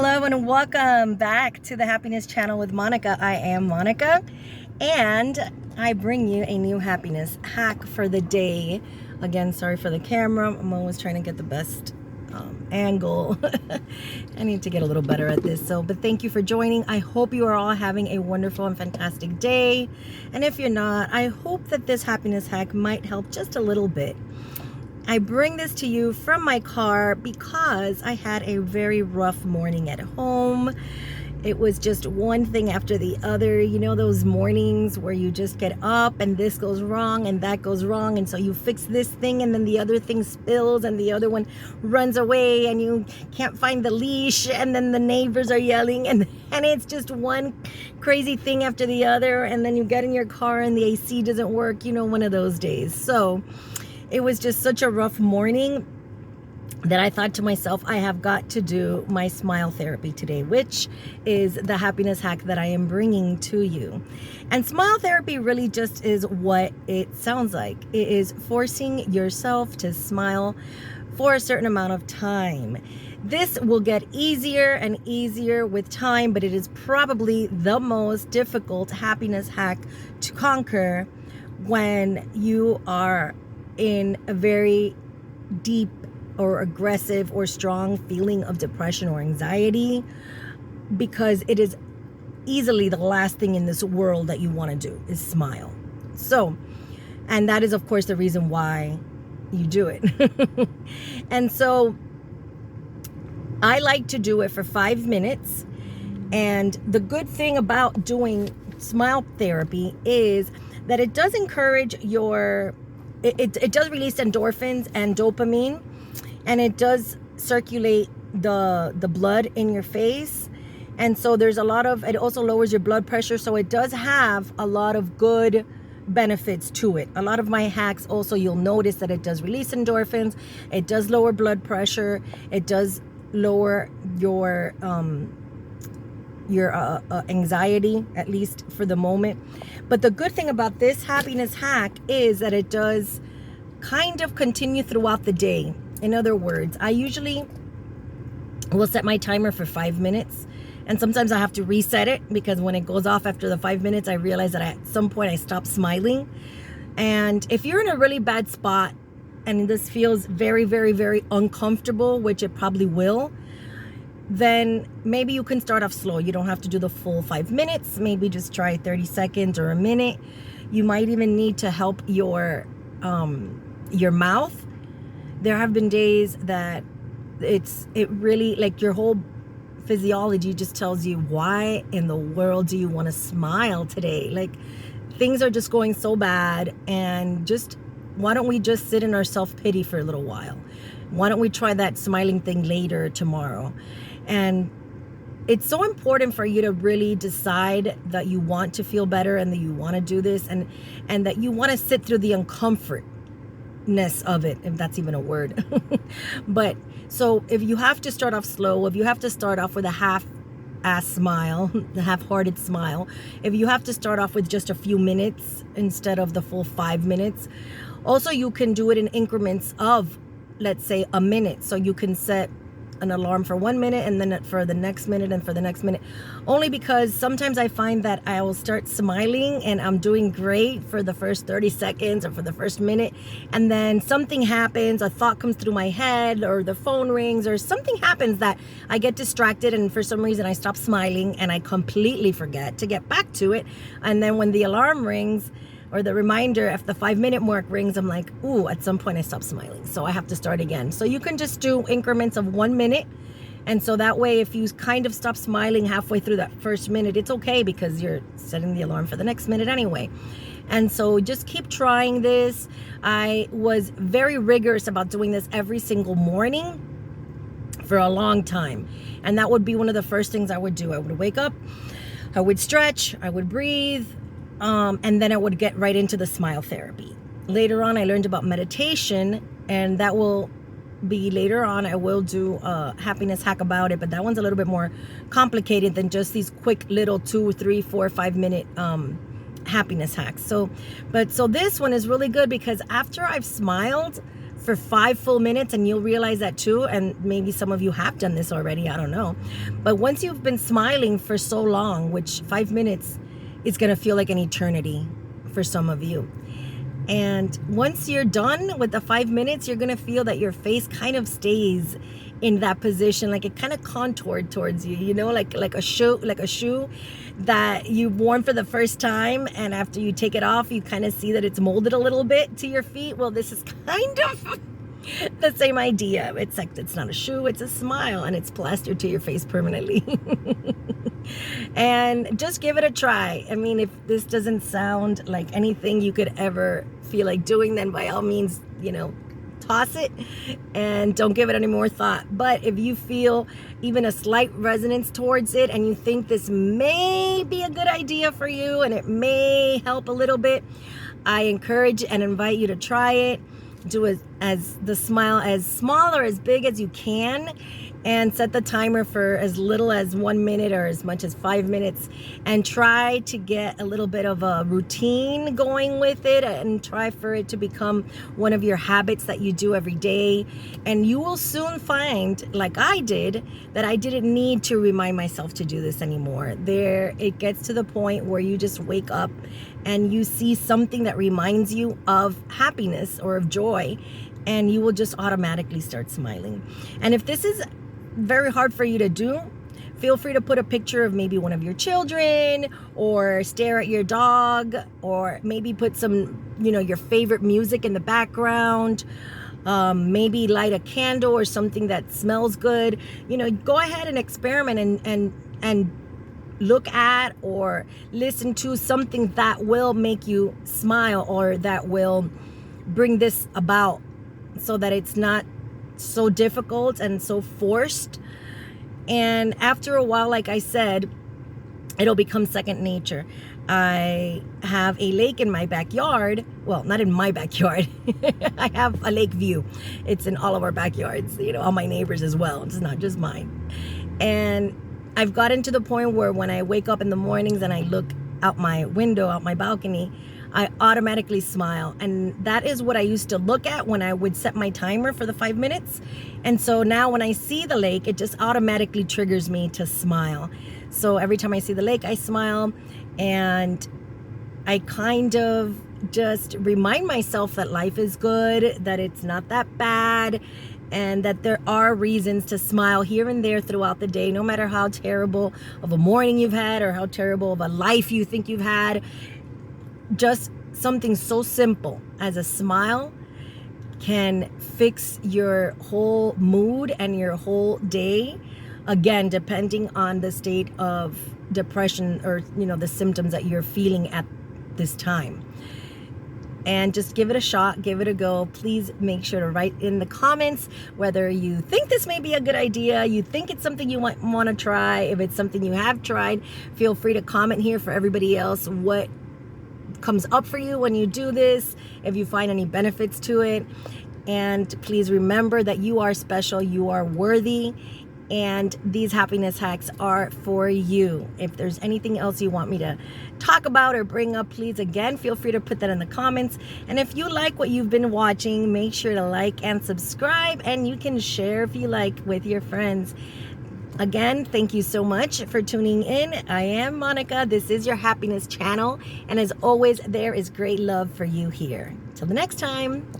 Hello and welcome back to the Happiness Channel with Monica. I am Monica and I bring you a new happiness hack for the day. Again, sorry for the camera. I'm always trying to get the best angle. I need to get a little better at this. But thank you for joining. I hope you are all having a wonderful and fantastic day. And if you're not, I hope that this happiness hack might help just a little bit. I bring this to you from my car because I had a very rough morning at home. It was just one thing after the other. You know those mornings where you just get up and this goes wrong and that goes wrong, and so you fix this thing and then the other thing spills and the other one runs away and you can't find the leash and then the neighbors are yelling and it's just one crazy thing after the other, and then you get in your car and the AC doesn't work. You know, one of those days. So it was just such a rough morning that I thought to myself, I have got to do my smile therapy today, which is the happiness hack that I am bringing to you. And smile therapy really just is what it sounds like. It is forcing yourself to smile for a certain amount of time. This will get easier and easier with time, but it is probably the most difficult happiness hack to conquer when you are in a very deep or aggressive or strong feeling of depression or anxiety, because it is easily the last thing in this world that you want to do is smile. So, and that is of course the reason why you do it. And so I like to do it for 5 minutes. And the good thing about doing smile therapy is that it does encourage it does release endorphins and dopamine, and it does circulate the blood in your face. And so there's it also lowers your blood pressure. So it does have a lot of good benefits to it. A lot of my hacks also, you'll notice that it does release endorphins. It does lower blood pressure. It does lower your anxiety, at least for the moment. But the good thing about this happiness hack is that it does kind of continue throughout the day. In other words, I usually will set my timer for 5 minutes, and sometimes I have to reset it because when it goes off after the 5 minutes, I realize that at some point I stop smiling. And if you're in a really bad spot and this feels very, very, very uncomfortable, which it probably will, then maybe you can start off slow. You don't have to do the full 5 minutes. Maybe just try 30 seconds or a minute. You might even need to help your mouth. There have been days that it really, like, your whole physiology just tells you, why in the world do you want to smile today? Like, things are just going so bad, and why don't we just sit in our self-pity for a little while? Why don't we try that smiling thing later tomorrow? And it's so important for you to really decide that you want to feel better and that you want to do this, and that you want to sit through the uncomfortness of it, if that's even a word. But so if you have to start off slow, if you have to start off with a half-ass smile, the half-hearted smile, if you have to start off with just a few minutes instead of the full 5 minutes, also you can do it in increments of, let's say, a minute. So you can set an alarm for 1 minute and then for the next minute and for the next minute, only because sometimes I find that I will start smiling and I'm doing great for the first 30 seconds or for the first minute, and then something happens, a thought comes through my head, or the phone rings, or something happens that I get distracted, and for some reason I stop smiling and I completely forget to get back to it. And then when the alarm rings, or the reminder, if the 5 minute mark rings, I'm like, ooh, at some point I stopped smiling, so I have to start again. So you can just do increments of 1 minute. And so that way, if you kind of stop smiling halfway through that first minute, it's okay, because you're setting the alarm for the next minute anyway. And so just keep trying this. I was very rigorous about doing this every single morning for a long time. And that would be one of the first things I would do. I would wake up, I would stretch, I would breathe, and then I would get right into the smile therapy. Later on, I learned about meditation, and that will be later on. I will do a happiness hack about it, but that one's a little bit more complicated than just these quick little 2, 3, 4, 5 minute happiness hacks. So this one is really good because after I've smiled for 5 full minutes, and you'll realize that too. And maybe some of you have done this already, I don't know. But once you've been smiling for so long, which 5 minutes is going to feel like an eternity for some of you. And once you're done with the 5 minutes, you're going to feel that your face kind of stays in that position, like it kind of contoured towards you, you know, like a shoe that you worn for the first time, and after you take it off, you kind of see that it's molded a little bit to your feet. Well, this is kind of the same idea. It's like, it's not a shoe, it's a smile, and it's plastered to your face permanently. And just give it a try. I mean, if this doesn't sound like anything you could ever feel like doing, then by all means, you know, toss it and don't give it any more thought. But if you feel even a slight resonance towards it, and you think this may be a good idea for you and it may help a little bit, I encourage and invite you to try it. Do it as the smile as small or as big as you can, and set the timer for as little as 1 minute or as much as 5 minutes, and try to get a little bit of a routine going with it, and try for it to become one of your habits that you do every day. And you will soon find, like I did, that I didn't need to remind myself to do this anymore. It gets to the point where you just wake up and you see something that reminds you of happiness or of joy, and you will just automatically start smiling. And if this is very hard for you to do, feel free to put a picture of maybe one of your children, or stare at your dog, or maybe put some, you know, your favorite music in the background. Maybe light a candle or something that smells good. You know, go ahead and experiment and look at or listen to something that will make you smile, or that will bring this about, so that it's not so difficult and so forced. And after a while, like I said, it'll become second nature. I have a lake in my backyard. Well, not in my backyard. I have a lake view. It's in all of our backyards, you know, all my neighbors as well. It's not just mine. And I've gotten to the point where when I wake up in the mornings and I look out my window, out my balcony, I automatically smile. And that is what I used to look at when I would set my timer for the 5 minutes. And so now when I see the lake, it just automatically triggers me to smile. So every time I see the lake, I smile, and I kind of just remind myself that life is good, that it's not that bad, and that there are reasons to smile here and there throughout the day, no matter how terrible of a morning you've had or how terrible of a life you think you've had. Just something so simple as a smile can fix your whole mood and your whole day. Again, depending on the state of depression, or, you know, the symptoms that you're feeling at this time. And just give it a shot, give it a go. Please make sure to write in the comments whether you think this may be a good idea, you think it's something you want to try. If it's something you have tried, feel free to comment here for everybody else what comes up for you when you do this, if you find any benefits to it. And please remember that you are special, you are worthy, and these happiness hacks are for you. If there's anything else you want me to talk about or bring up, please, again, feel free to put that in the comments. And if you like what you've been watching, make sure to like and subscribe, and you can share if you like with your friends. Again, thank you so much for tuning in. I am Monica. This is your happiness channel. And as always, there is great love for you here. Till the next time.